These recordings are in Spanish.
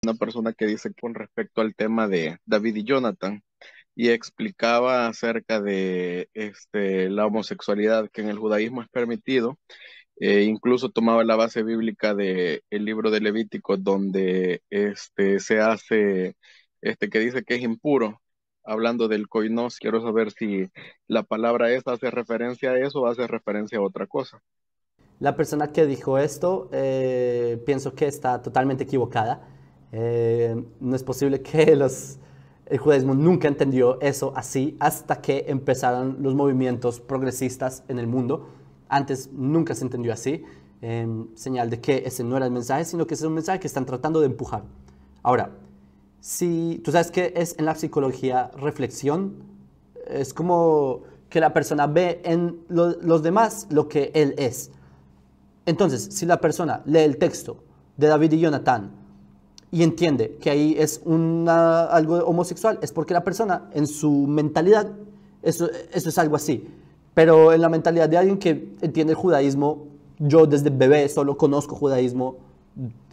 una persona que dice con respecto al tema de David y Jonathan y explicaba acerca de la homosexualidad que en el judaísmo es permitido. Incluso tomaba la base bíblica del libro de Levítico donde se hace, que dice que es impuro, hablando del coinós. Quiero saber si la palabra esa hace referencia a eso o hace referencia a otra cosa. La persona que dijo esto, pienso que está totalmente equivocada. No es posible que el judaísmo nunca entendió eso así hasta que empezaron los movimientos progresistas en el mundo. Antes nunca se entendió así, señal de que ese no era el mensaje, sino que ese es un mensaje que están tratando de empujar. Ahora, si tú sabes que es en la psicología reflexión, es como que la persona ve en los demás lo que él es. Entonces, si la persona lee el texto de David y Jonatán y entiende que ahí es algo homosexual, es porque la persona en su mentalidad, eso es algo así. Pero en la mentalidad de alguien que entiende el judaísmo, yo desde bebé solo conozco judaísmo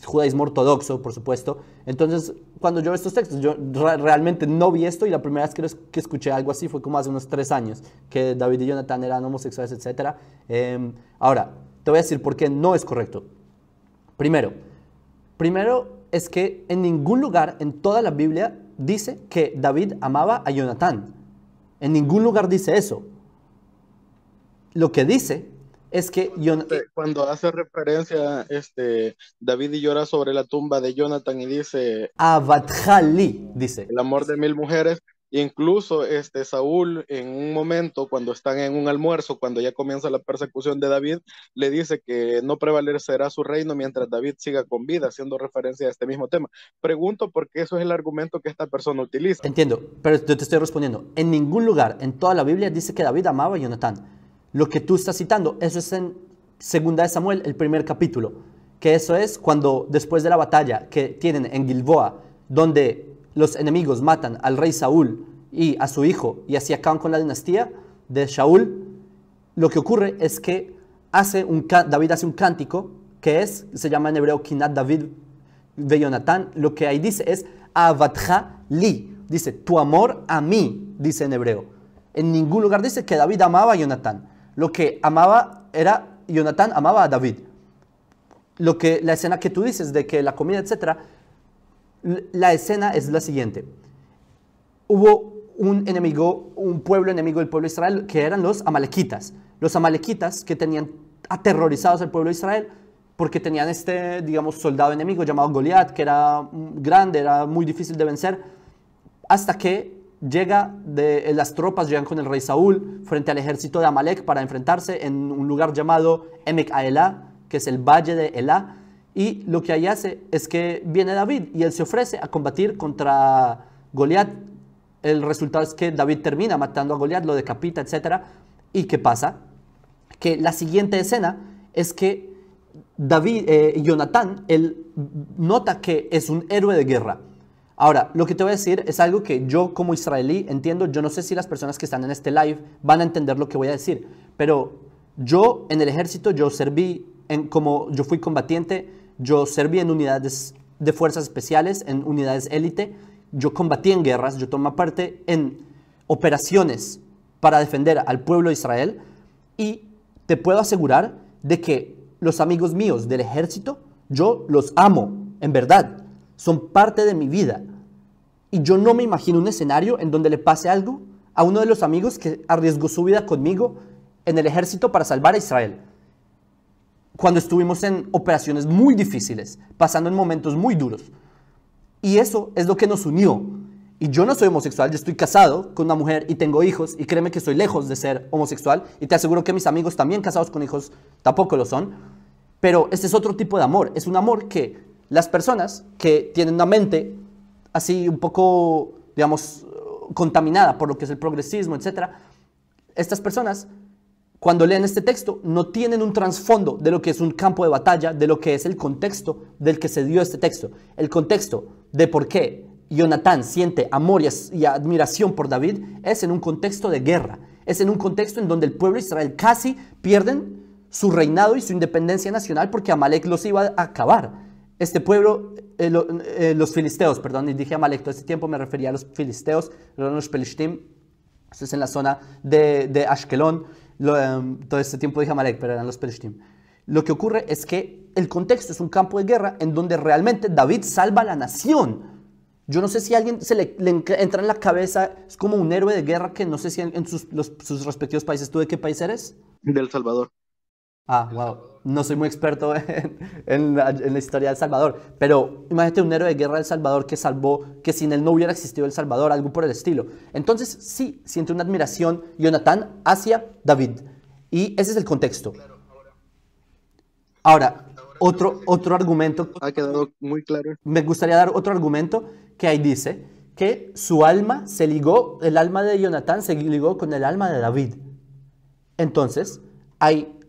ortodoxo, por supuesto. Entonces, cuando yo veo estos textos, yo realmente no vi esto y la primera vez que escuché algo así fue como hace unos 3 años, que David y Jonathan eran homosexuales, etc. Ahora, te voy a decir por qué no es correcto. Primero es que en ningún lugar en toda la Biblia dice que David amaba a Jonatán. En ningún lugar dice eso. Lo que dice es que Cuando hace referencia, David y llora sobre la tumba de Jonathan y dice Avatjali, dice. el amor de mil mujeres. Incluso Saúl en un momento, cuando están en un almuerzo, cuando ya comienza la persecución de David, le dice que no prevalecerá su reino mientras David siga con vida, haciendo referencia a este mismo tema. Pregunto porque eso es el argumento que esta persona utiliza. Entiendo, pero yo te estoy respondiendo. En ningún lugar en toda la Biblia dice que David amaba a Jonatán. Lo que tú estás citando, eso es en 2 Samuel, el primer capítulo, que eso es cuando después de la batalla que tienen en Gilboa, donde los enemigos matan al rey Saúl y a su hijo y así acaban con la dinastía de Shaul, lo que ocurre es que David hace un cántico que se llama en hebreo Kinat David de Jonatán. Lo que ahí dice es Avatja li, dice tu amor a mí, dice en hebreo. En ningún lugar dice que David amaba a Jonatán. Lo que amaba era, Jonatán amaba a David. La escena que tú dices de que la comida, etc., la escena es la siguiente. Hubo un pueblo enemigo del pueblo de Israel, que eran los amalequitas. Los amalequitas que tenían aterrorizados al pueblo de Israel porque tenían digamos, soldado enemigo llamado Goliat, que era grande, era muy difícil de vencer, hasta que las tropas llegan con el rey Saúl frente al ejército de Amalek para enfrentarse en un lugar llamado Emek Aelá, que es el valle de Elá, y lo que ahí hace es que viene David y él se ofrece a combatir contra Goliat. El resultado es que David termina matando a Goliat, lo decapita, etc. ¿Y qué pasa? Que la siguiente escena es que Jonatán, él nota que es un héroe de guerra. Ahora, lo que te voy a decir es algo que yo como israelí entiendo. Yo no sé si las personas que están en este live van a entender lo que voy a decir, pero yo en el ejército, yo fui combatiente, yo serví en unidades de fuerzas especiales, en unidades élite, yo combatí en guerras, yo tomé parte en operaciones para defender al pueblo de Israel y te puedo asegurar de que los amigos míos del ejército, yo los amo, en verdad. Son parte de mi vida. Y yo no me imagino un escenario en donde le pase algo a uno de los amigos que arriesgó su vida conmigo en el ejército para salvar a Israel. Cuando estuvimos en operaciones muy difíciles, pasando en momentos muy duros. Y eso es lo que nos unió. Y yo no soy homosexual, yo estoy casado con una mujer y tengo hijos, y créeme que estoy lejos de ser homosexual, y te aseguro que mis amigos también casados con hijos tampoco lo son. Pero este es otro tipo de amor, es un amor que las personas que tienen una mente así un poco, digamos, contaminada por lo que es el progresismo, etc., estas personas, cuando leen este texto, no tienen un trasfondo de lo que es un campo de batalla, de lo que es el contexto del que se dio este texto. El contexto de por qué Jonatán siente amor y admiración por David es en un contexto de guerra. Es en un contexto en donde el pueblo de Israel casi pierden su reinado y su independencia nacional porque Amalek los iba a acabar. Este pueblo los filisteos, perdón, y dije Amalek, todo este tiempo me refería a los filisteos, los pelishtim, esto es en la zona de Ashkelon, todo este tiempo dije Amalek, pero eran los pelishtim. Lo que ocurre es que el contexto es un campo de guerra en donde realmente David salva a la nación. Yo no sé si a alguien entra en la cabeza, es como un héroe de guerra que no sé si en sus respectivos países. ¿Tú de qué país eres? Del Salvador. Ah, wow. No soy muy experto en la historia de El Salvador, pero imagínate un héroe de guerra de El Salvador que salvó, que sin él no hubiera existido El Salvador, algo por el estilo. Entonces, sí, siente una admiración Jonatán hacia David. Y ese es el contexto. Ahora, otro argumento. Ha quedado muy claro. Me gustaría dar otro argumento que ahí dice que su alma se ligó, el alma de Jonatán se ligó con el alma de David. Entonces, hay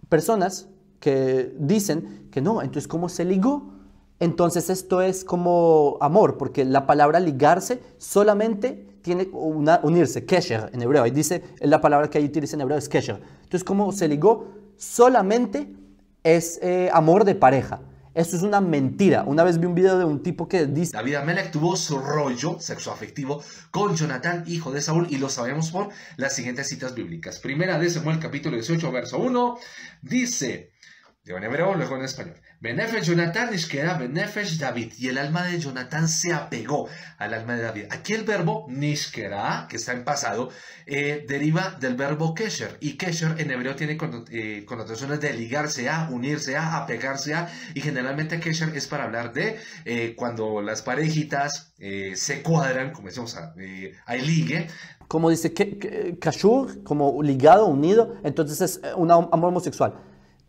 personas que dicen que no, entonces ¿cómo se ligó? Entonces esto es como amor, porque la palabra ligarse solamente tiene unirse, kesher en hebreo. Ahí dice, la palabra que ahí utiliza en hebreo es kesher. Entonces, ¿cómo se ligó? Solamente es amor de pareja. Esto es una mentira. Una vez vi un video de un tipo que dice... David Amelech tuvo su rollo sexoafectivo con Jonatán, hijo de Saúl, y lo sabemos por las siguientes citas bíblicas. Primera de Samuel, capítulo 18, verso 1, dice, digo en hebreo, luego en español, Benefesh Jonatán nishkera benefesh David, y el alma de Jonatán se apegó al alma de David. Aquí el verbo nishkera, que está en pasado, deriva del verbo kesher, y kesher en hebreo tiene connotaciones de ligarse a, unirse a, apegarse a, y generalmente kesher es para hablar de cuando las parejitas se cuadran, como decimos, hay ligue. Como dice, kashur, como ligado, unido, entonces es un amor homosexual.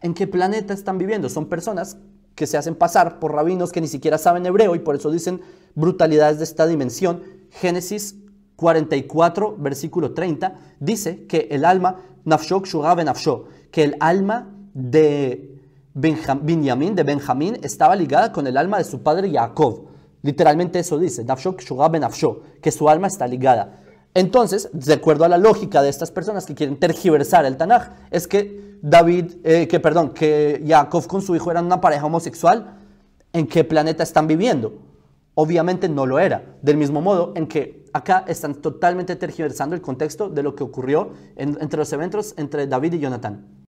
¿En qué planeta están viviendo? Son personas que se hacen pasar por rabinos que ni siquiera saben hebreo y por eso dicen brutalidades de esta dimensión. Génesis 44, versículo 30, dice que el alma, nafshok shura benafsho, que el alma de Benjamín estaba ligada con el alma de su padre Jacob. Literalmente eso dice, nafshok shura benafsho, que su alma está ligada. Entonces, de acuerdo a la lógica de estas personas que quieren tergiversar el Tanaj, es que que Jacob con su hijo eran una pareja homosexual. ¿En qué planeta están viviendo? Obviamente no lo era. Del mismo modo en que acá están totalmente tergiversando el contexto de lo que ocurrió entre los eventos entre David y Jonatán.